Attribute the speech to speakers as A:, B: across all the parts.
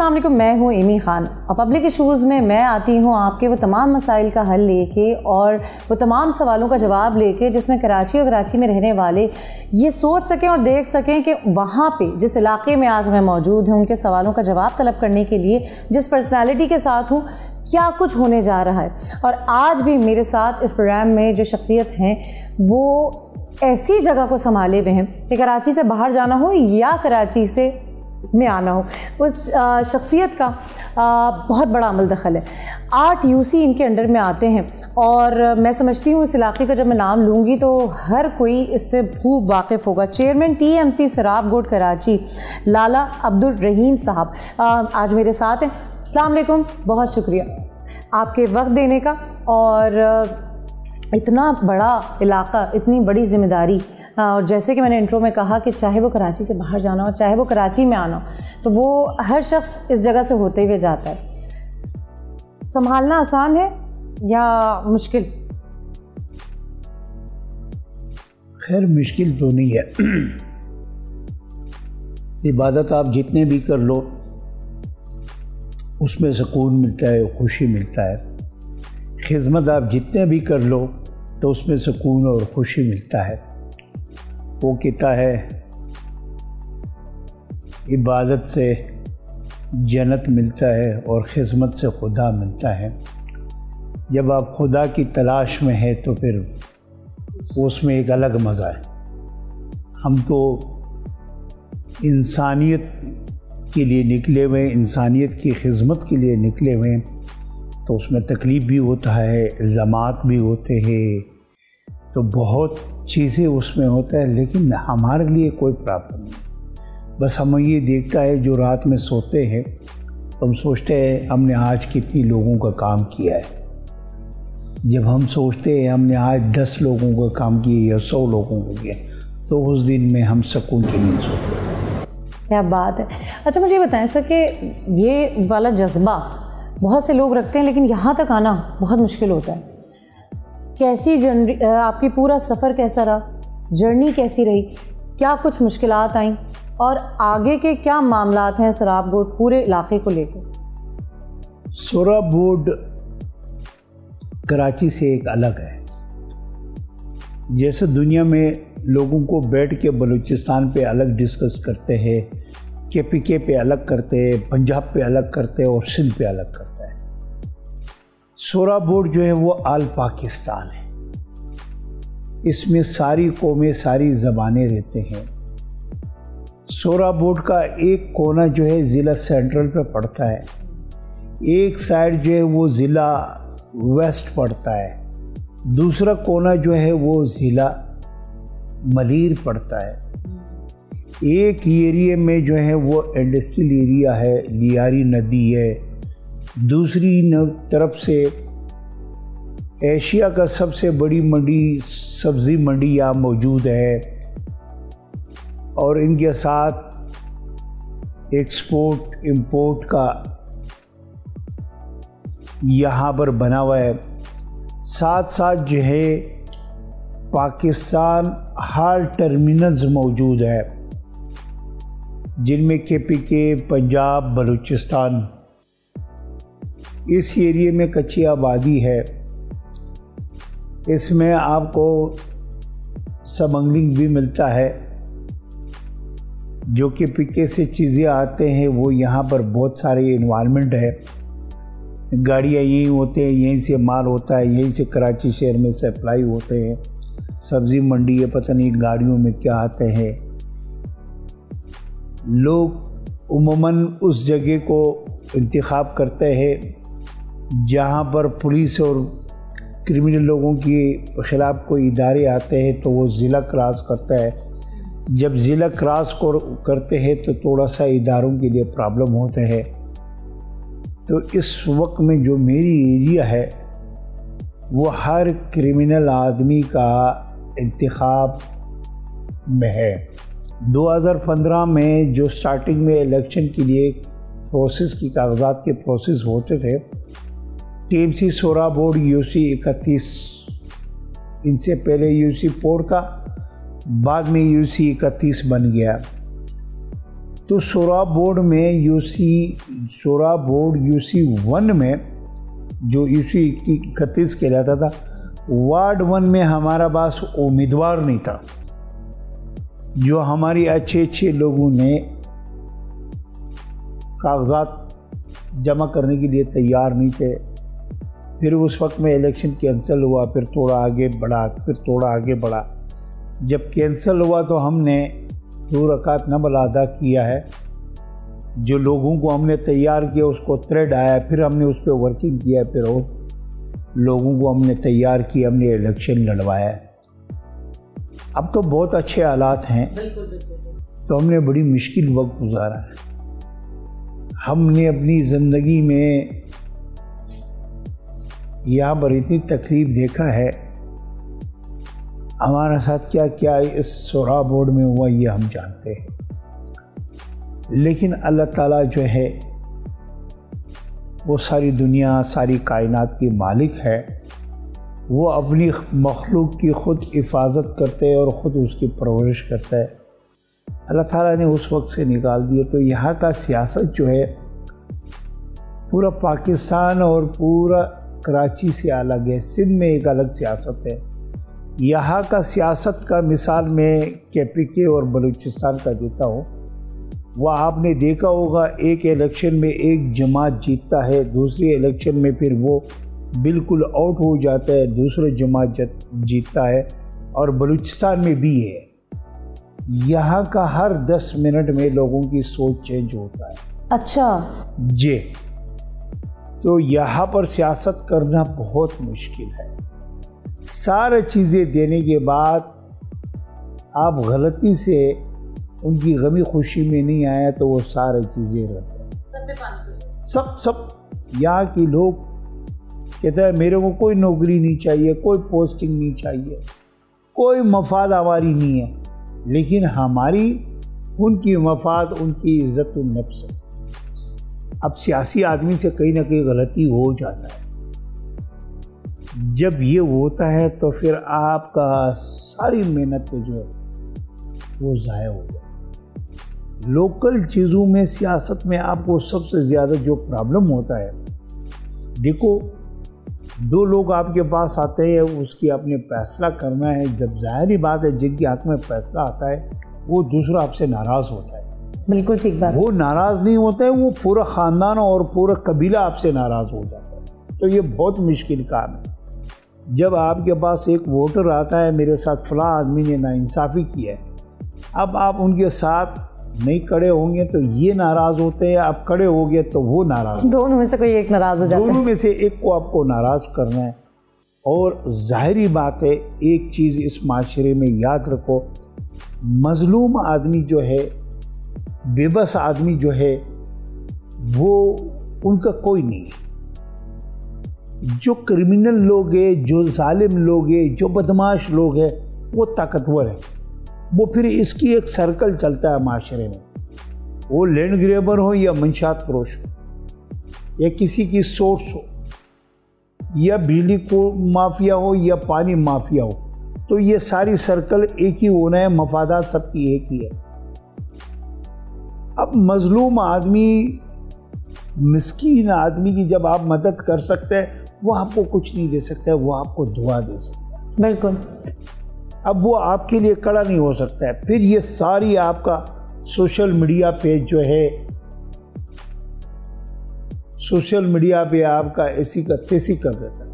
A: अस्सलाम वालेकुम, मैं हूँ एमी ख़ान और पब्लिक इशूज़ में मैं आती हूँ आपके वो तमाम मसाइल का हल लेके और वो तमाम सवालों का जवाब लेके जिसमें कराची और कराची में रहने वाले ये सोच सकें और देख सकें कि वहाँ पे जिस इलाके में आज मैं मौजूद हूँ उनके सवालों का जवाब तलब करने के लिए जिस पर्सनैलिटी के साथ हूँ क्या कुछ होने जा रहा है। और आज भी मेरे साथ इस प्रोग्राम में जो शख्सियत हैं वो ऐसी जगह को संभाले हुए हैं कि कराची से बाहर जाना हो या कराची से में आना हो, उस शख्सियत का बहुत बड़ा अमल दखल है। 8 यूसी इनके अंडर में आते हैं और मैं समझती हूँ इस इलाके का जब मैं नाम लूँगी तो हर कोई इससे खूब वाकिफ़ होगा। चेयरमैन TMC सराब बोर्ड कराची लाला अब्दुल रहीम साहब आज मेरे साथ हैं। अस्सलाम वालेकुम, बहुत शुक्रिया आपके वक्त देने का और इतना बड़ा इलाका, इतनी बड़ी ज़िम्मेदारी। और जैसे कि मैंने इंट्रो में कहा कि चाहे वो कराची से बाहर जाना हो चाहे वो कराची में आना हो तो वो हर शख्स इस जगह से होते हुए जाता है। संभालना आसान है या मुश्किल?
B: खैर मुश्किल तो नहीं है। इबादत आप जितने भी कर लो उसमें सुकून मिलता है, खुशी मिलता है। खिदमत आप जितने भी कर लो तो उसमें सुकून और खुशी मिलता है। वो कहता है इबादत से जन्नत मिलता है और खिदमत से खुदा मिलता है। जब आप खुदा की तलाश में हैं तो फिर उसमें एक अलग मज़ा है। हम तो इंसानियत के लिए निकले हुए, इंसानियत की खिदमत के लिए निकले हुए, तो उसमें तकलीफ़ भी होता है, इल्ज़ामात भी होते हैं, तो बहुत चीज़ें उसमें होता है। लेकिन हमारे लिए कोई प्रॉब्लम नहीं। बस हम ये देखता है जो रात में सोते हैं तो हम सोचते हैं हमने आज कितनी लोगों का काम किया है। जब हम सोचते हैं हमने आज 10 लोगों का काम किया या 100 लोगों को किया तो उस दिन में हम सुकून की नींद सोते हैं।
A: क्या बात है। अच्छा मुझे बताएं सर कि ये वाला जज्बा बहुत से लोग रखते हैं लेकिन यहाँ तक आना बहुत मुश्किल होता है। कैसी जर्नी, आपकी पूरा सफ़र कैसा रहा, जर्नी कैसी रही, क्या कुछ मुश्किलात आई और आगे के क्या मामलात हैं सराब बोर्ड पूरे इलाके को लेकर?
B: सराब बोर्ड कराची से एक अलग है। जैसे दुनिया में लोगों को बैठ के बलूचिस्तान पे अलग डिस्कस करते हैं, KPK पे अलग करते हैं, पंजाब पे अलग करते हैं और सिंध पे अलग करते हैं। सराब बोर्ड जो है वो आल पाकिस्तान है। इसमें सारी कौमें, सारी ज़बानें रहते हैं। सराब बोर्ड का एक कोना जो है ज़िला सेंट्रल पे पड़ता है, एक साइड जो है वो ज़िला वेस्ट पड़ता है, दूसरा कोना जो है वो ज़िला मलीर पड़ता है। एक एरिया में जो है वो इंडस्ट्रियल एरिया है, लियारी नदी है। दूसरी तरफ से एशिया का सबसे बड़ी मंडी, सब्ज़ी मंडी यहाँ मौजूद है और इनके साथ एक्सपोर्ट इंपोर्ट का यहाँ पर बना हुआ है। साथ साथ जो है पाकिस्तान हाल टर्मिनल्स मौजूद है जिनमें KPK, पंजाब, बलूचिस्तान, इस एरिए में कच्ची आबादी है। इसमें आपको स्मगलिंग भी मिलता है। जो KPK से चीज़ें आते हैं वो यहाँ पर बहुत सारे इन्वायरमेंट है, गाड़ियाँ यहीं होते हैं, यहीं से माल होता है, यहीं से कराची शहर में सप्लाई होते हैं। सब्ज़ी मंडी है, पता नहीं गाड़ियों में क्या आते हैं। लोग उम्मन उस जगह को इंतखाब करते हैं जहाँ पर पुलिस और क्रिमिनल लोगों के ख़िलाफ़ कोई इदारे आते हैं तो वो ज़िला क्रॉस करता है। जब ज़िला क्रॉस को करते हैं तो थोड़ा सा इदारों के लिए प्रॉब्लम होते हैं। तो इस वक्त में जो मेरी एरिया है वो हर क्रिमिनल आदमी का इंतखाब में है। 2015 में जो स्टार्टिंग में इलेक्शन के लिए प्रोसेस की कागजात के प्रोसेस होते थे, TMC सराब बोर्ड UC 31, इनसे पहले UC 4 का, बाद में UC 31 बन गया। तो शोरा बोर्ड में शोरा बोर्ड यूसी 1 में जो यूसी 31 कहलाता था, वार्ड 1 में हमारा पास उम्मीदवार नहीं था। जो हमारी अच्छे लोगों ने कागजात जमा करने के लिए तैयार नहीं थे। फिर उस वक्त में इलेक्शन कैंसिल हुआ, फिर थोड़ा आगे बढ़ा, फिर थोड़ा आगे बढ़ा। जब कैंसिल हुआ तो हमने 2 रकात नफल अदा किया है। जो लोगों को हमने तैयार किया उसको थ्रेड आया, फिर हमने उस पर वर्किंग किया, फिर और लोगों को हमने तैयार किया, हमने इलेक्शन लड़वाया। अब तो बहुत अच्छे हालात हैं। तो हमने बड़ी मुश्किल वक्त गुजारा है। हमने अपनी ज़िंदगी में यहाँ पर इतनी तकलीफ़ देखा है। हमारे साथ क्या क्या इस शोरा बोर्ड में हुआ ये हम जानते हैं। लेकिन अल्लाह ताला जो है वो सारी दुनिया, सारी कायनात की मालिक है। वो अपनी मखलूक की ख़ुद हिफाजत करते हैं और ख़ुद उसकी परवरिश करता है। अल्लाह ताला ने उस वक्त से निकाल दिया। तो यहाँ का सियासत जो है पूरा पाकिस्तान और पूरा कराची से अलग है। सिंध में एक अलग सियासत है। यहाँ का सियासत का मिसाल मैं KPK और बलूचिस्तान का देता हूँ। वह आपने देखा होगा, एक इलेक्शन में एक जमात जीतता है, दूसरी इलेक्शन में फिर वो बिल्कुल आउट हो जाता है, दूसरे जमात जीतता है। और बलूचिस्तान में भी है। यहाँ का हर 10 मिनट में लोगों की सोच चेंज होता है।
A: अच्छा
B: जी। तो यहाँ पर सियासत करना बहुत मुश्किल है। सारे चीज़ें देने के बाद आप गलती से उनकी गमी खुशी में नहीं आया तो वो सारी चीज़ें रहते हैं। सब यहाँ के लोग कहते हैं मेरे को कोई नौकरी नहीं चाहिए, कोई पोस्टिंग नहीं चाहिए, कोई मफाद हमारी नहीं है। लेकिन हमारी उनकी मफाद, उनकी इज़्ज़त नफ्स है। अब सियासी आदमी से कहीं ना कहीं गलती हो जाता है। जब ये होता है तो फिर आपका सारी मेहनत जो है वो ज़ाया हो जाए। लोकल चीज़ों में, सियासत में आपको सबसे ज़्यादा जो प्रॉब्लम होता है, देखो 2 लोग आपके पास आते हैं, उसकी आपने फैसला करना है। जब ज़ाहिर बात है जिनके हाथ में फैसला आता है वो दूसरा आपसे नाराज़ होता है।
A: बिल्कुल ठीक बात।
B: वो नाराज़ नहीं होता है, वो पूरा ख़ानदान और पूरा कबीला आपसे नाराज़ हो जाता है। तो ये बहुत मुश्किल काम है। जब आपके पास एक वोटर आता है, मेरे साथ फ़लाँ आदमी ने नाइंसाफ़ी की है, अब आप उनके साथ नहीं खड़े होंगे तो ये नाराज़ होते हैं, आप खड़े हो गए तो वो नाराज़।
A: दोनों में से कोई एक नाराज़ हो जाता है।
B: दोनों में से एक को आपको नाराज़ करना है। और ज़ाहिरी बात है, एक चीज़ इस माशरे में याद रखो, मज़लूम आदमी जो है, बेबस आदमी जो है, वो उनका कोई नहीं है। जो क्रिमिनल लोग हैं, जो जालिम लोग हैं, जो बदमाश लोग हैं, वो ताकतवर है। वो फिर इसकी एक सर्कल चलता है माशरे में। वो लैंड ग्रेबर हो या मंशात फरोश हो या किसी की सोर्स हो या बिजली को माफिया हो या पानी माफिया हो, तो ये सारी सर्कल एक ही होना है, मफादात सबकी एक ही है। अब मजलूम आदमी, मिस्कीन आदमी की जब आप मदद कर सकते हैं, वो आपको कुछ नहीं दे सकता है, वो आपको दुआ दे सकता है।
A: बिल्कुल।
B: अब वो आपके लिए खड़ा नहीं हो सकता है। फिर ये सारी आपका सोशल मीडिया पे जो है, सोशल मीडिया पे आपका ऐसी का तैसी कर देता है।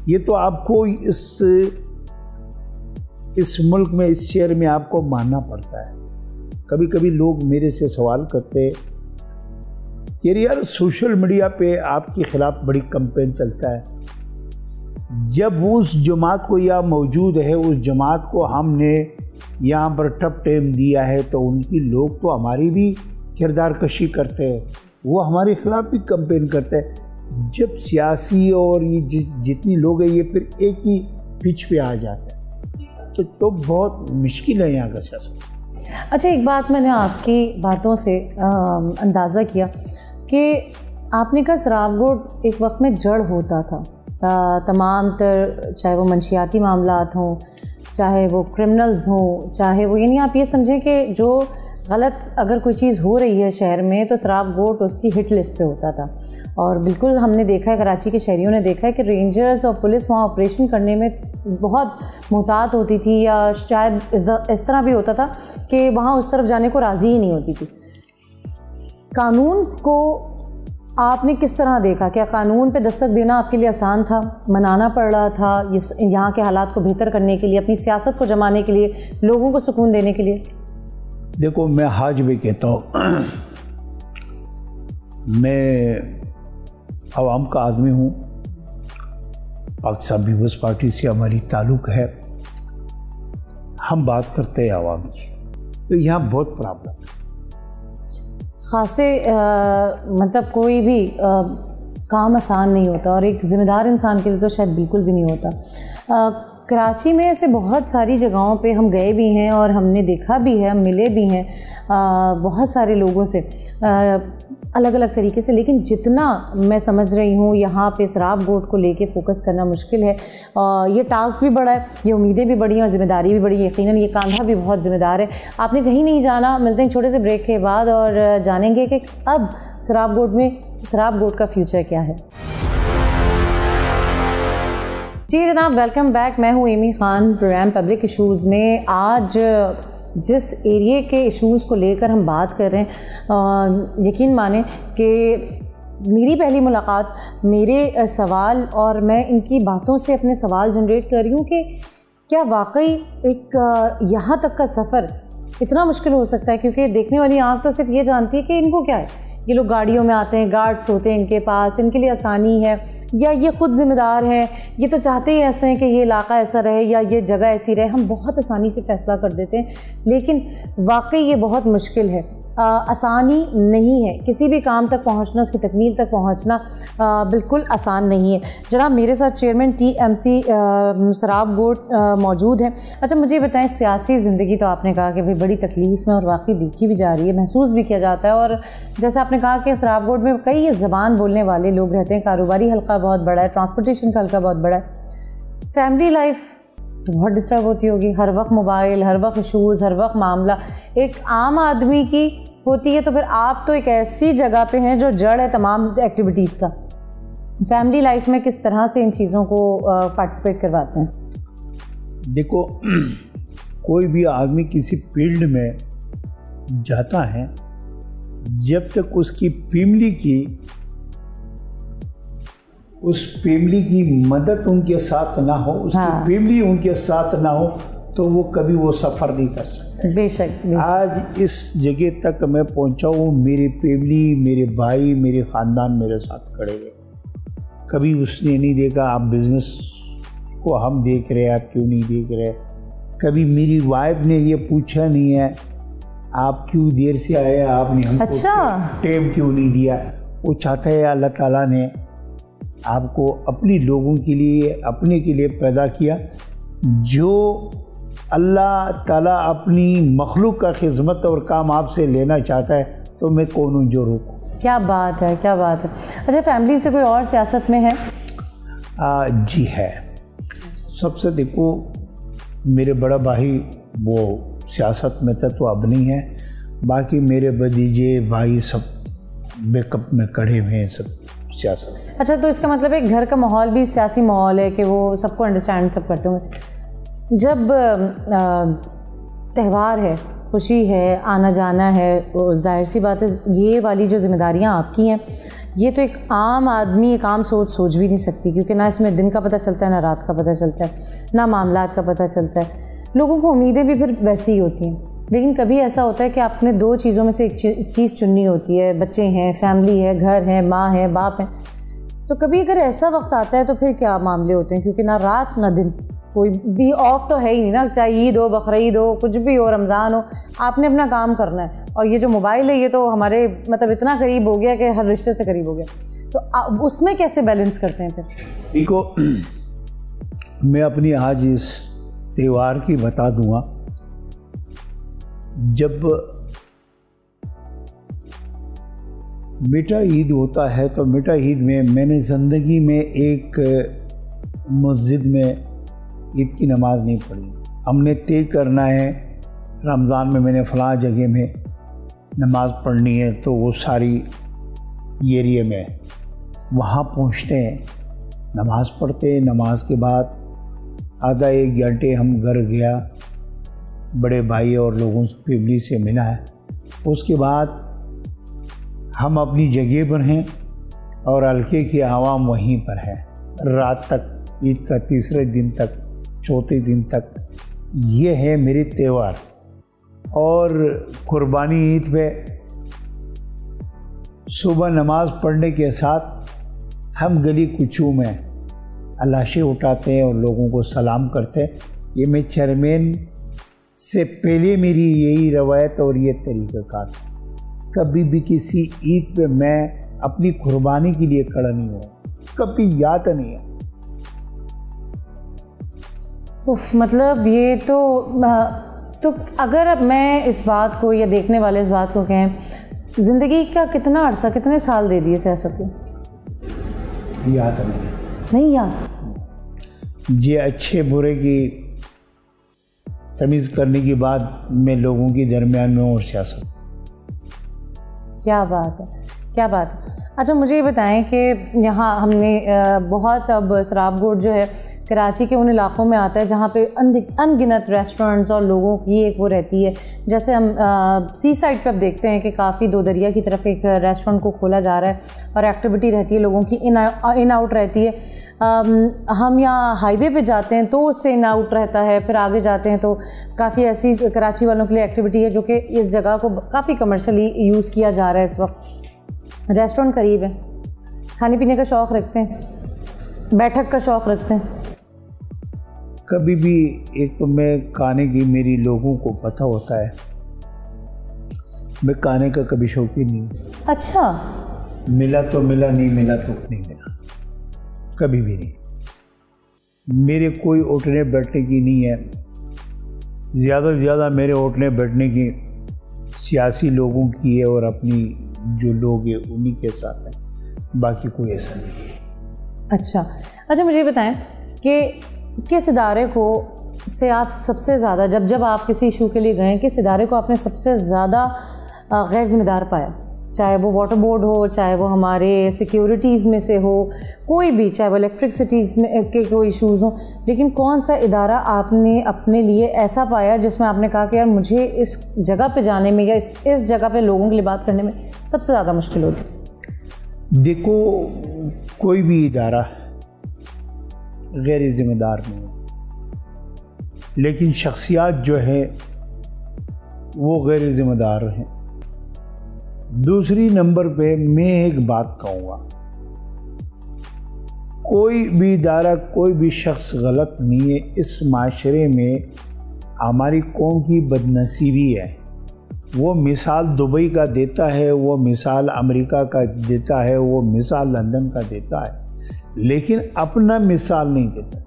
B: ये तो आपको इस मुल्क में, इस शहर में आपको मानना पड़ता है। कभी कभी लोग मेरे से सवाल करते हैं कि यार सोशल मीडिया पे आपके ख़िलाफ़ बड़ी कैंपेन चलता है। जब उस जमात को यहाँ मौजूद है, उस जमात को हमने यहाँ पर टफ टाइम दिया है, तो उनकी लोग तो हमारी भी किरदार कशी करते हैं, वो हमारे ख़िलाफ़ भी कैंपेन करते हैं। जब सियासी और ये जितनी लोग हैं, ये फिर एक ही पिच पे आ जाते हैं, तो बहुत मुश्किल है यहाँ का सियासत।
A: अच्छा, एक बात मैंने आपकी बातों से अंदाज़ा किया कि आपने कहा सराबगोड एक वक्त में जड़ होता था। तमाम तर, चाहे वो मंशियाती मामलात हों, चाहे वो क्रिमिनल्स हों, चाहे वो, यानी आप ये समझें कि जो गलत अगर कोई चीज़ हो रही है शहर में तो शराब गोट उसकी हिट लिस्ट पे होता था। और बिल्कुल हमने देखा है, कराची के शहरियों ने देखा है कि रेंजर्स और पुलिस वहाँ ऑपरेशन करने में बहुत मुहतात होती थी, या शायद इस तरह भी होता था कि वहाँ उस तरफ जाने को राज़ी ही नहीं होती थी। कानून को आपने किस तरह देखा? क्या कानून पे दस्तक देना आपके लिए आसान था, मनाना पड़ रहा था यहाँ के हालात को बेहतर करने के लिए, अपनी सियासत को जमाने के लिए, लोगों को सुकून देने के लिए?
B: देखो, मैं आज भी कहता हूँ, मैं आवाम का आदमी हूँ, पाकिस्तान पीपल्स पार्टी से हमारी ताल्लुक़ है, हम बात करते हैं आवाम की, तो यहाँ बहुत प्रॉब्लम है।
A: ख़ासे मतलब कोई भी काम आसान नहीं होता, और एक ज़िम्मेदार इंसान के लिए तो शायद बिल्कुल भी नहीं होता। कराची में ऐसे बहुत सारी जगहों पे हम गए भी हैं और हमने देखा भी है, हम मिले भी हैं बहुत सारे लोगों से अलग अलग तरीके से, लेकिन जितना मैं समझ रही हूँ यहाँ पे शराब बोर्ड को लेके फोकस करना मुश्किल है। ये टास्क भी बड़ा है, ये उम्मीदें भी बड़ी हैं और ज़िम्मेदारी भी बड़ी है। यकीनन ये कांधा भी बहुत ज़िम्मेदार है। आपने कहीं नहीं जाना, मिलते हैं छोटे से ब्रेक के बाद और जानेंगे कि अब शराब बोर्ड का फ्यूचर क्या है। जी जनाब, वेलकम बैक। मैं हूँ Amy Khan, program public issues में। आज जिस एरिया के इश्यूज़ को लेकर हम बात कर रहे हैं, यकीन माने कि मेरी पहली मुलाकात, मेरे सवाल और मैं इनकी बातों से अपने सवाल जनरेट कर रही हूँ कि क्या वाकई एक यहाँ तक का सफ़र इतना मुश्किल हो सकता है? क्योंकि देखने वाली आँख तो सिर्फ ये जानती है कि इनको क्या है, ये लोग गाड़ियों में आते हैं, गार्ड्स होते हैं इनके पास, इनके लिए आसानी है, या ये ख़ुद ज़िम्मेदार हैं, ये तो चाहते ही ऐसे हैं कि ये इलाका ऐसा रहे या ये जगह ऐसी रहे। हम बहुत आसानी से फ़ैसला कर देते हैं, लेकिन वाकई ये बहुत मुश्किल है, आसानी नहीं है। किसी भी काम तक पहुंचना, उसकी तकमील तक पहुंचना बिल्कुल आसान नहीं है। जनाब मेरे साथ चेयरमैन TMC शराब बोर्ड मौजूद हैं। अच्छा मुझे बताएं, सियासी ज़िंदगी तो आपने कहा कि भाई बड़ी तकलीफ़ में और वाकई देखी भी जा रही है, महसूस भी किया जाता है, और जैसे आपने कहा कि शराब बोर्ड में कई ज़बान बोलने वाले लोग रहते हैं, कारोबारी हल्का बहुत बड़ा है, ट्रांसपोर्टेशन का हल्का बहुत बड़ा है, फैमिली लाइफ तो बहुत डिस्टर्ब होती होगी, हर वक्त मोबाइल, हर वक्त इशूज़, हर वक्त मामला एक आम आदमी की होती है। तो फिर आप तो एक ऐसी जगह पे हैं जो जड़ है तमाम एक्टिविटीज़ का। फैमिली लाइफ में किस तरह से इन चीज़ों को पार्टिसिपेट करवाते हैं?
B: देखो, कोई भी आदमी किसी फील्ड में जाता है, जब तक उसकी फैमिली की मदद उनके साथ ना हो, उसकी फैमिली उनके साथ ना हो, तो वो कभी वो सफ़र नहीं कर सकते।
A: बेशक।
B: आज इस जगह तक मैं पहुंचा हूँ, मेरी फैमिली, मेरे भाई, मेरे ख़ानदान मेरे साथ खड़े हुए। कभी उसने नहीं देखा आप बिज़नेस को हम देख रहे हैं, आप क्यों नहीं देख रहे। कभी मेरी वाइफ ने ये पूछा नहीं है आप क्यों देर से आए, आपने हमको टाइम क्यों नहीं दिया। वो चाहता है अल्लाह ताला ने आपको अपनी लोगों के लिए, अपने के लिए पैदा किया। जो अल्लाह ताला अपनी मखलूक का खिदमत और काम आपसे लेना चाहता है, तो मैं कौन हूँ जो रोकूँ।
A: क्या बात है, क्या बात है। अच्छा, फैमिली से कोई और सियासत में है?
B: जी है। सबसे देखो, मेरे बड़ा भाई वो सियासत में था, तो अब नहीं है। बाकी मेरे भतीजे भाई सब बैकअप में खड़े हुए हैं, सब सियासत।
A: अच्छा, तो इसका मतलब है घर का माहौल भी सियासी माहौल है कि वो सबको अंडरस्टैंड सब करते होंगे। जब त्यौहार है, खुशी है, आना जाना है, जाहिर सी बात है ये वाली जो जिम्मेदारियां आपकी हैं, ये तो एक आम आदमी एक आम सोच भी नहीं सकती, क्योंकि ना इसमें दिन का पता चलता है, ना रात का पता चलता है, ना मामलात का पता चलता है। लोगों को उम्मीदें भी फिर वैसी ही होती हैं। लेकिन कभी ऐसा होता है कि आपने दो चीज़ों में से एक चीज़ चुननी होती है, बच्चे हैं, फैमिली है, घर है, माँ है, बाप है। तो कभी अगर ऐसा वक्त आता है तो फिर क्या मामले होते हैं? क्योंकि ना रात ना दिन, कोई भी ऑफ तो है ही नहीं ना, चाहे ईद हो, बकरीद हो, कुछ भी हो, रमज़ान हो, आपने अपना काम करना है। और ये जो मोबाइल है, ये तो हमारे मतलब इतना करीब हो गया कि हर रिश्ते से करीब हो गया। तो उसमें कैसे बैलेंस करते हैं फिर?
B: देखो, मैं अपनी आज इस त्यौहार की बता दूँगा। जब मीठा ईद होता है, तो मीठा ईद में मैंने ज़िंदगी में एक मस्जिद में ईद की नमाज़ नहीं पढ़ी। हमने तय करना है रमज़ान में मैंने फ़लाँ जगह में नमाज़ पढ़नी है तो वो सारी एरिया में वहाँ पहुँचते हैं, नमाज़ पढ़ते हैं। नमाज के बाद आधा एक घंटे हम घर गया, बड़े भाई और लोगों से फैमिली से मिला है। उसके बाद हम अपनी जगह पर हैं और हल्के की आवाम वहीं पर है। रात तक, ईद का तीसरे दिन तक, चौथे दिन तक ये है मेरे त्यौहार। और कुर्बानी ईद पे सुबह नमाज पढ़ने के साथ हम गली कुचू में लाशें उठाते हैं और लोगों को सलाम करते हैं। ये मैं चेयरमैन से पहले मेरी यही रवायत और ये तरीक़ाकार। कभी भी किसी ईद पे मैं अपनी कुर्बानी के लिए खड़ा नहीं हुआ, कभी याद नहीं है।
A: उफ, मतलब ये तो अगर मैं इस बात को या देखने वाले इस बात को कहें, ज़िंदगी का कितना अरसा, कितने साल दे दिए सियासत को?
B: याद नहीं
A: याद।
B: ये अच्छे बुरे की तमीज़ करने के बाद मैं लोगों के दरमियान में और सियासत।
A: क्या बात है, क्या बात है। अच्छा, मुझे ये बताएं कि यहाँ हमने बहुत अब सराबगोट जो है कराची के उन इलाक़ों में आता है जहाँ पे अनगिनत रेस्टोरेंट्स और लोगों की एक वो रहती है। जैसे हम सी साइड पर अब देखते हैं कि काफ़ी दो दरिया की तरफ एक रेस्टोरेंट को खोला जा रहा है और एक्टिविटी रहती है, लोगों की इन आउट रहती है। हम यहाँ हाईवे पे जाते हैं तो उससे इन आउट रहता है, फिर आगे जाते हैं तो काफ़ी ऐसी कराची वालों के लिए एक्टिविटी है जो कि इस जगह को काफ़ी कमर्शली यूज़ किया जा रहा है इस वक्त। रेस्टोरेंट करीब है, खाने पीने का शौक़ रखते हैं, बैठक का शौक़ रखते हैं।
B: कभी भी एक तो मैं खाने की, मेरी लोगों को पता होता है मैं खाने का कभी शौकीन नहीं।
A: अच्छा।
B: मिला तो मिला, नहीं मिला तो नहीं मिला, कभी भी नहीं। मेरे कोई उठने बैठने की नहीं है। ज़्यादा से ज़्यादा मेरे उठने बैठने की सियासी लोगों की है और अपनी जो लोग हैं उन्हीं के साथ है, बाकी कोई ऐसा नहीं है।
A: अच्छा, मुझे बताएं कि किस इदारे को से आप सबसे ज़्यादा, जब आप किसी इशू के लिए गए, किस इदारे को आपने सबसे ज़्यादा गैर ज़िम्मेदार पाया? चाहे वो वाटर बोर्ड हो, चाहे वो हमारे सिक्योरिटीज़ में से हो, कोई भी, चाहे वो इलेक्ट्रिसिटीज़ में के कोई इशूज़ हों, लेकिन कौन सा इदारा आपने अपने लिए ऐसा पाया जिसमें आपने कहा कि यार मुझे इस जगह पे जाने में या इस जगह पे लोगों के लिए बात करने में सबसे ज़्यादा मुश्किल होती?
B: देखो, कोई भी इदारा गैर ज़िम्मेदार नहीं है, लेकिन शख्सियात जो है वो गैर ज़िम्मेदार हैं। दूसरी नंबर पे मैं एक बात कहूँगा, कोई भी इदारा, कोई भी शख्स गलत नहीं है। इस माशरे में हमारी कौम की बदनसीबी है। वो मिसाल दुबई का देता है, वो मिसाल अमेरिका का देता है, वो मिसाल लंदन का देता है, लेकिन अपना मिसाल नहीं देता।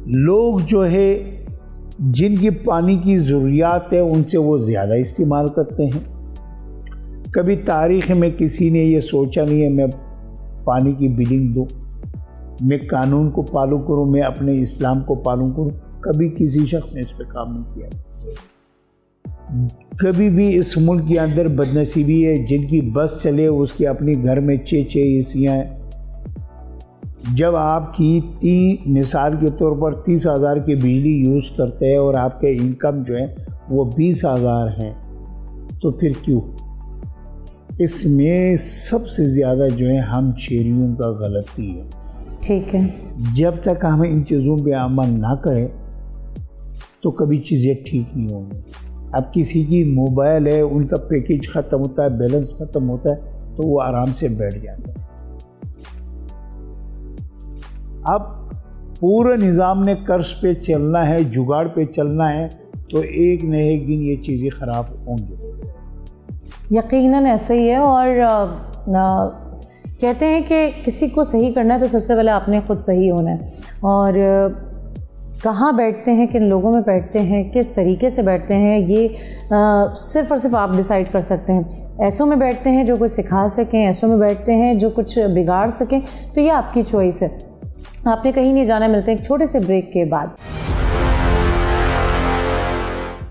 B: लोग जो है जिनकी पानी की ज़रूरियात है उनसे वो ज़्यादा इस्तेमाल करते हैं। कभी तारीख़ में किसी ने ये सोचा नहीं है मैं पानी की बिलिंग दूँ, मैं कानून को फॉलो करूँ, मैं अपने इस्लाम को फॉलो करूँ। कभी किसी शख्स ने इस पर काम नहीं किया। कभी भी इस मुल्क के अंदर बदनसीबी है, जिनकी बस चले उसके अपने घर में 6 एसियाँ हैं। जब आपकी मिसाल के तौर पर 30,000 की बिजली यूज़ करते हैं और आपके इनकम जो है वो 20,000 हैं, तो फिर क्यों? इसमें सबसे ज़्यादा जो है हम शहरियों का गलती है।
A: ठीक है,
B: जब तक हम इन चीज़ों पे अमल ना करें तो कभी चीज़ें ठीक नहीं होंगी। अब किसी की मोबाइल है, उनका पैकेज ख़त्म होता है, बैलेंस ख़त्म होता है, तो वो आराम से बैठ जाते हैं। अब पूरे निज़ाम ने कर्ज पे चलना है, जुगाड़ पे चलना है, तो एक न एक दिन ये चीज़ें ख़राब होंगी।
A: यकीनन ऐसे ही है। और कहते हैं कि किसी को सही करना है तो सबसे पहले आपने ख़ुद सही होना है। और कहाँ बैठते हैं, किन लोगों में बैठते हैं, किस तरीके से बैठते हैं, ये सिर्फ़ और सिर्फ आप डिसाइड कर सकते हैं। ऐसों में बैठते हैं जो कुछ सिखा सकें, ऐसों में बैठते हैं जो कुछ बिगाड़ सकें, तो ये आपकी चॉइस है। आपने कहीं नहीं जाना। मिलते हैं एक छोटे से ब्रेक के बाद।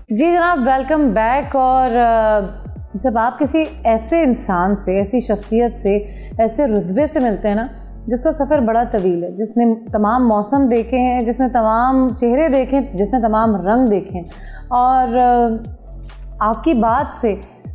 A: जी जनाब, वेलकम बैक। और जब आप किसी ऐसे इंसान से, ऐसी शख्सियत से, ऐसे रुतबे से मिलते हैं ना, जिसका सफ़र बड़ा तवील है, जिसने तमाम मौसम देखे हैं, जिसने तमाम चेहरे देखे, जिसने तमाम रंग देखे, और आपकी बात से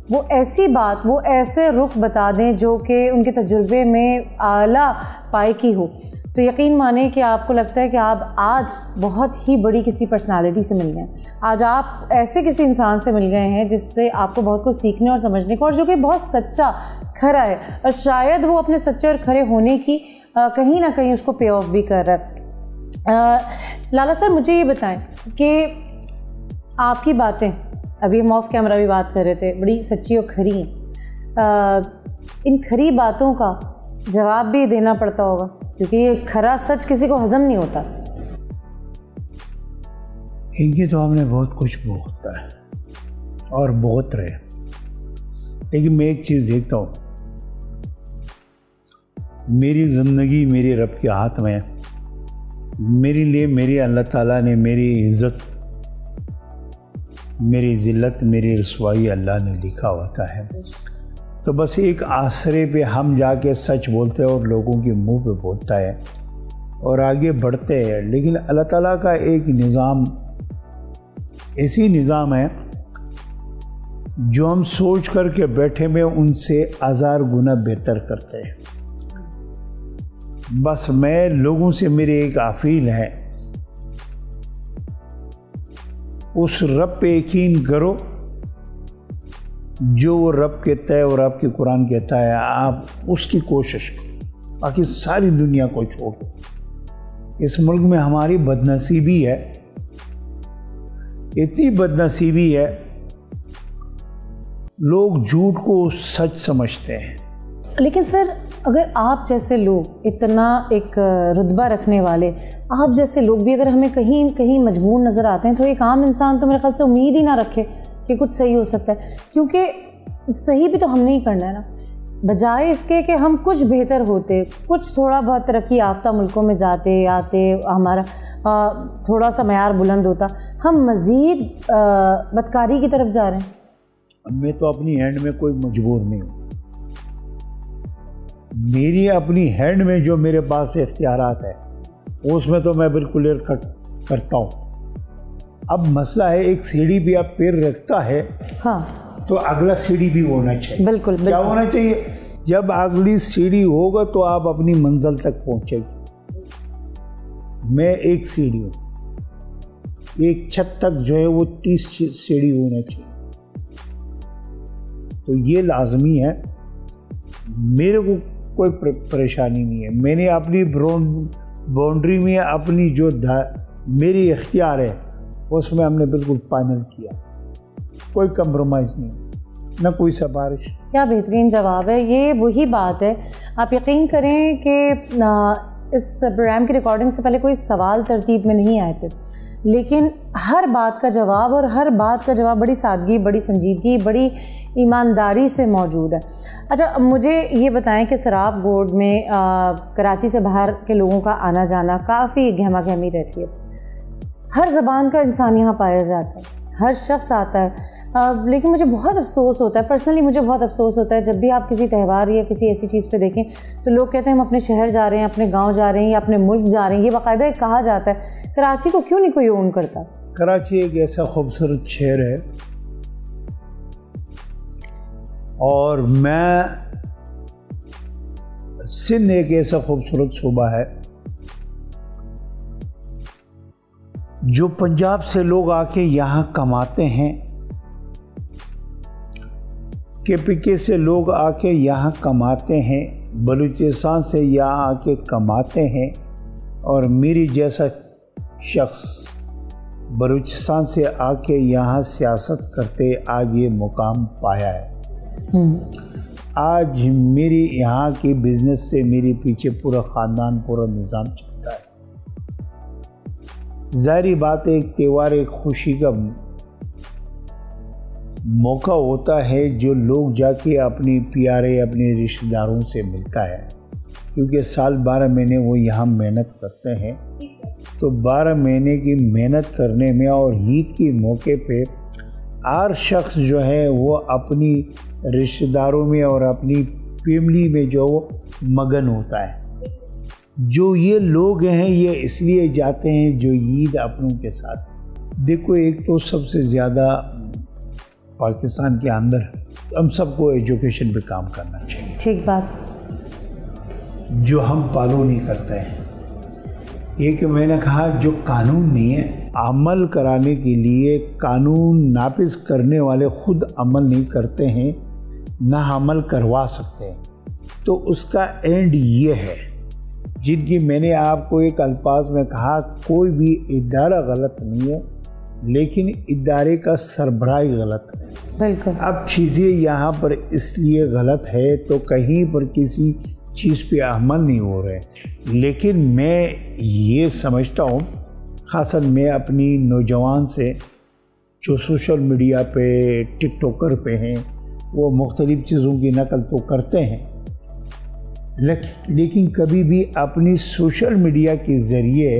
A: वो ऐसी बात, वो ऐसे रुख बता दें जो कि उनके तजुर्बे में आला पाए की हो, तो यकीन माने कि आपको लगता है कि आप आज बहुत ही बड़ी किसी पर्सनालिटी से मिल गए। आज आप ऐसे किसी इंसान से मिल गए हैं जिससे आपको बहुत कुछ सीखने और समझने को, और जो कि बहुत सच्चा खरा है, और शायद वो अपने सच्चे और खरे होने की कहीं ना कहीं उसको पे ऑफ भी कर रहा है। लाला सर, मुझे ये बताएं कि आपकी बातें, अभी हम ऑफ कैमरा भी बात कर रहे थे, बड़ी सच्ची और खरी हैं। इन खरी बातों का जवाब भी देना पड़ता होगा, क्योंकि ये खरा सच किसी को हजम नहीं होता।
B: इनके तो हमने बहुत कुछ भुगता है और भुगत रहे, लेकिन मैं एक चीज़ देखता हूँ, मेरी ज़िंदगी मेरे रब के हाथ में है। मेरे लिए मेरी अल्लाह ताला ने मेरी इज़्ज़त, मेरी ज़िल्लत, मेरी रसवाई अल्लाह ने लिखा होता है। तो बस एक आसरे पे हम जाके सच बोलते हैं और लोगों के मुंह पे बोलता है और आगे बढ़ते हैं। लेकिन अल्लाह ताला का एक निज़ाम, ऐसी निज़ाम है जो हम सोच करके बैठे में उनसे 1000 गुना बेहतर करते हैं। बस मैं लोगों से मेरी एक अपील है, उस रब पे यकीन करो जो वो रब कहता है और आपके कुरान कहता है, आप उसकी कोशिश करो, बाकी सारी दुनिया को छोड़ो। इस मुल्क में हमारी बदनसीबी है, इतनी बदनसीबी है, लोग झूठ को सच समझते हैं।
A: लेकिन सर, अगर आप जैसे लोग, इतना एक रुतबा रखने वाले आप जैसे लोग भी अगर हमें कहीं कहीं मजबूर नज़र आते हैं, तो एक आम इंसान तो मेरे ख्याल से उम्मीद ही ना रखे कि कुछ सही हो सकता है, क्योंकि सही भी तो हमने ही करना है ना। बजाय इसके कि हम कुछ बेहतर होते, कुछ थोड़ा बहुत तरक्की याफ्ता मुल्कों में जाते आते, हमारा थोड़ा सा मयार बुलंद होता, हम मज़ीद बदकारी की तरफ जा रहे हैं।
B: मैं तो अपनी हैंड में कोई मजबूर नहीं हूँ। मेरी अपनी हैंड में जो मेरे पास इख्तियारात है उसमें तो मैं बिल्कुल कट करता हूँ। अब मसला है, एक सीढ़ी भी आप पैर रखता है,
A: हाँ,
B: तो अगला सीढ़ी भी होना चाहिए।
A: बिल्कुल,
B: क्या होना चाहिए? जब अगली सीढ़ी होगा तो आप अपनी मंजिल तक पहुँचेगी। मैं एक सीढ़ी हूँ, एक छत तक जो है वो 30 सीढ़ी होना चाहिए। तो ये लाजमी है, मेरे को कोई परेशानी नहीं है। मैंने अपनी बाउंड्री में अपनी जो मेरी इख्तियार है उसमें हमने बिल्कुल फाइनल किया, कोई कंप्रोमाइज़ नहीं, ना कोई सिफारिश।
A: क्या बेहतरीन जवाब है। ये वही बात है, आप यकीन करें कि इस प्रोग्राम की रिकॉर्डिंग से पहले कोई सवाल तरतीब में नहीं आए थे, लेकिन हर बात का जवाब, और हर बात का जवाब बड़ी सादगी, बड़ी संजीदगी, बड़ी ईमानदारी से मौजूद है। अच्छा, मुझे ये बताएं कि सराब गोड में कराची से बाहर के लोगों का आना जाना काफ़ी गहमा गहमी रहती है। हर ज़बान का इंसान यहाँ पाया जाता है, हर शख्स आता है, लेकिन मुझे बहुत अफसोस होता है, पर्सनली मुझे बहुत अफसोस होता है जब भी आप किसी त्यौहार या किसी ऐसी चीज़ पे देखें तो लोग कहते हैं हम अपने शहर जा रहे हैं, अपने गांव जा रहे हैं या अपने मुल्क जा रहे हैं। ये बाकायदा कहा जाता है। कराची को क्यों नहीं कोई ओन करता?
B: कराची एक ऐसा खूबसूरत शहर है, और मैं सिंध एक ऐसा खूबसूरत सूबा है जो पंजाब से लोग आके यहाँ कमाते हैं, KPK से लोग आके यहाँ कमाते हैं, बलूचिस्तान से यहाँ आके कमाते हैं, और मेरी जैसा शख्स बलूचिस्तान से आके यहाँ सियासत करते आज ये मुकाम पाया है। आज मेरी यहाँ की बिजनेस से मेरे पीछे पूरा ख़ानदान, पूरा निज़ाम चलता है। ज़ाहिर बात है, एक त्यौहार, एक खुशी का मौका होता है जो लोग जाके अपने प्यारे, अपने रिश्तेदारों से मिलता है, क्योंकि साल 12 महीने वो यहाँ मेहनत करते हैं। तो 12 महीने की मेहनत करने में और ईद के मौके पे हर शख्स जो है वो अपनी रिश्तेदारों में और अपनी फैमिली में जो मगन होता है। जो ये लोग हैं ये इसलिए जाते हैं जो ईद अपनों के साथ। देखो, एक तो सबसे ज़्यादा पाकिस्तान के अंदर हम सबको एजुकेशन पे काम करना चाहिए।
A: ठीक बात।
B: जो हम फॉलो नहीं करते हैं, एक मैंने कहा जो कानून नहीं है, अमल कराने के लिए कानून नाफिज करने वाले खुद अमल नहीं करते हैं, ना अमल करवा सकते हैं, तो उसका एंड ये है। जिनकी मैंने आपको एक अल्फाज में कहा, कोई भी इदारा गलत नहीं है, लेकिन इदारे का सरबराही गलत है।
A: बिल्कुल। अब
B: चीज़ें यहाँ पर इसलिए गलत है तो कहीं पर किसी चीज़ पे अमल नहीं हो रहे। लेकिन मैं ये समझता हूँ, ख़ासन मैं अपनी नौजवान से जो सोशल मीडिया पे टिकटॉकर पे हैं, वो मुख्तलिफ़ चीज़ों की नकल तो करते हैं, लेकिन कभी भी अपनी सोशल मीडिया के ज़रिए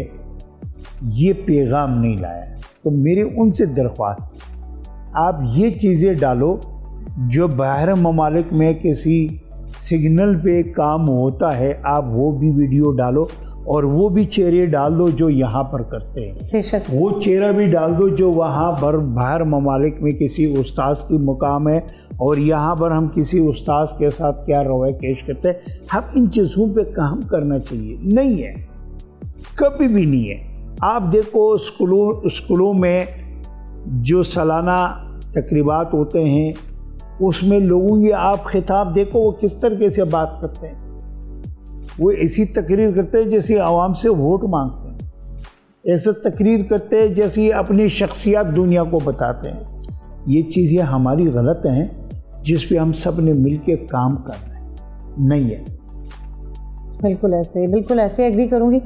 B: ये पैगाम नहीं लाया। तो मेरी उनसे दरख्वास्त, आप ये चीज़ें डालो जो बाहर ममालिक में किसी सिग्नल पे काम होता है, आप वो भी वीडियो डालो और वो भी चेहरे डाल दो जो यहाँ पर करते हैं। वो चेहरा भी डाल दो जो वहाँ पर बाहर ममालिक में किसी उस्ताद की मुकाम है और यहाँ पर हम किसी उस्ताद के साथ क्या रवैया पेश करते हैं। हम इन चीज़ों पे काम करना चाहिए। नहीं है, कभी भी नहीं है। आप देखो, स्कूलों में जो सालाना तकरीबात होते हैं उसमें लोगों की आप खिताब देखो, वो किस तरीके से बात करते हैं। वो ऐसी तकरीर करते हैं जैसे आवाम से वोट मांगते हैं, ऐसा तकरीर करते हैं जैसे अपनी शख्सियत दुनिया को बताते हैं। ये चीज़ें हमारी गलत हैं जिस पे हम सब ने मिल के काम करना है। नहीं है।
A: बिल्कुल ऐसे एग्री करूँगी।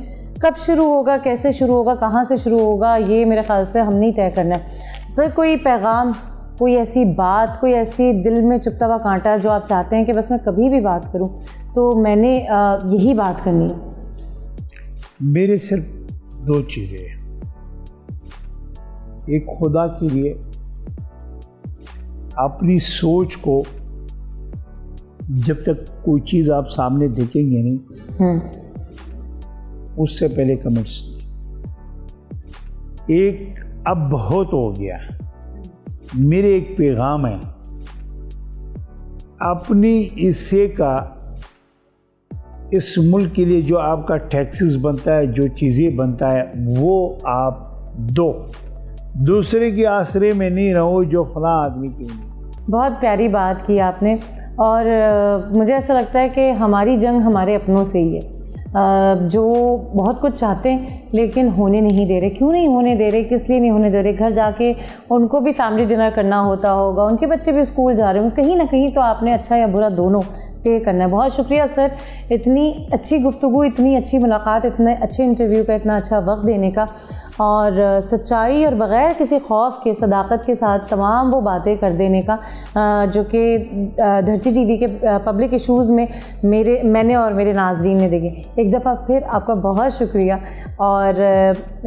A: कब शुरू होगा, कैसे शुरू होगा, कहाँ से शुरू होगा, ये मेरे ख्याल से हम नहीं तय करना है। सर, कोई पैगाम, कोई ऐसी बात, कोई ऐसी दिल में चुभता हुआ कांटा जो आप चाहते हैं कि बस मैं कभी भी बात करूं तो मैंने यही बात करनी है?
B: मेरे सिर्फ दो चीज़ें हैं। एक, खुदा के लिए अपनी सोच को, जब तक कोई चीज़ आप सामने देखेंगे नहीं, उससे पहले कमेंट्स। एक, अब बहुत हो गया। मेरे एक पैगाम है, अपनी हिस्से का इस मुल्क के लिए जो आपका टैक्सेस बनता है, जो चीज़ें बनता है, वो आप दो। दूसरे के आसरे में नहीं रहो जो फलां आदमी की नहीं।
A: बहुत प्यारी बात की आपने। और मुझे ऐसा लगता है कि हमारी जंग हमारे अपनों से ही है, जो बहुत कुछ चाहते हैं लेकिन होने नहीं दे रहे। क्यों नहीं होने दे रहे, किस लिए नहीं होने दे रहे? घर जाके उनको भी फैमिली डिनर करना होता होगा, उनके बच्चे भी स्कूल जा रहे होंगे, कहीं ना कहीं तो आपने अच्छा या बुरा दोनों पे करना है। बहुत शुक्रिया सर, इतनी अच्छी गुफ्तगू, इतनी अच्छी मुलाकात, इतने अच्छे इंटरव्यू का इतना अच्छा वक्त देने का, और सच्चाई और बग़ैर किसी खौफ के, सदाकत के साथ तमाम वो बातें कर देने का जो कि धरती टीवी के पब्लिक इशूज़ में मैंने और मेरे नाजरीन ने देखे। एक दफ़ा फिर आपका बहुत शुक्रिया। और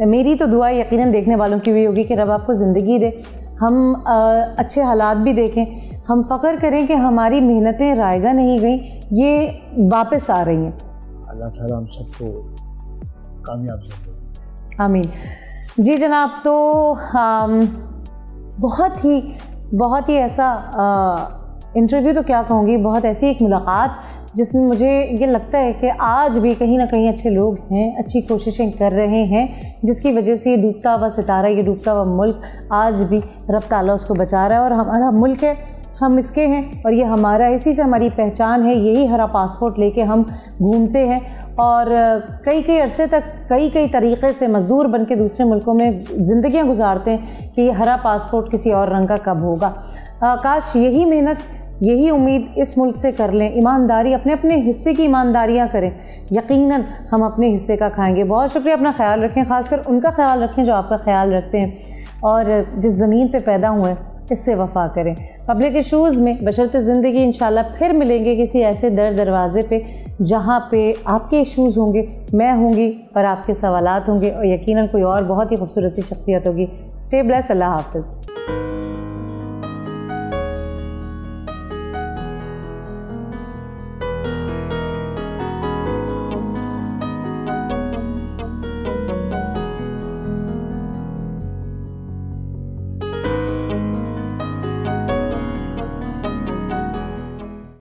A: मेरी तो दुआ यकीनन देखने वालों की भी होगी कि रब आपको ज़िंदगी दे, हम अच्छे हालात भी देखें, हम फ़ख्र करें कि हमारी मेहनतें रायगा नहीं गई, ये वापस आ रही हैं।
B: अल्लाह ताला हम सबको कामयाब ज़िंदगी।
A: आमीन। जी जनाब, तो बहुत ही ऐसा इंटरव्यू तो क्या कहूँगी, बहुत ऐसी एक मुलाकात जिसमें मुझे ये लगता है कि आज भी कहीं ना कहीं अच्छे लोग हैं, अच्छी कोशिशें कर रहे हैं, जिसकी वजह से ये डूबता हुआ सितारा, ये डूबता हुआ मुल्क आज भी रब ताला उसको बचा रहा है। और हमारा मुल्क है, हम इसके हैं और ये हमारा, इसी से हमारी पहचान है। यही हरा पासपोर्ट लेके हम घूमते हैं और कई अरसे तक कई तरीक़े से मज़दूर बन के दूसरे मुल्कों में ज़िंदगियाँ गुजारते हैं कि ये हरा पासपोर्ट किसी और रंग का कब होगा। काश यही मेहनत, यही उम्मीद इस मुल्क से कर लें। ईमानदारी, अपने अपने हिस्से की ईमानदारियाँ करें, यकीनन हम अपने हिस्से का खाएंगे। बहुत शुक्रिया। अपना ख्याल रखें, ख़ासकर उनका ख्याल रखें जो आपका ख्याल रखते हैं, और जिस ज़मीन पे पैदा हुए इससे वफ़ा करें। पब्लिक इशूज़ में बशर्ते ज़िंदगी इंशाल्लाह फिर मिलेंगे किसी ऐसे दरवाज़े पे जहाँ पे आपके इशूज़ होंगे, मैं होंगी और आपके सवालात होंगे, और यकीनन कोई और बहुत ही खूबसूरत सी शख्सियत होगी। Stay bless. अल्लाह हाफ़िज़।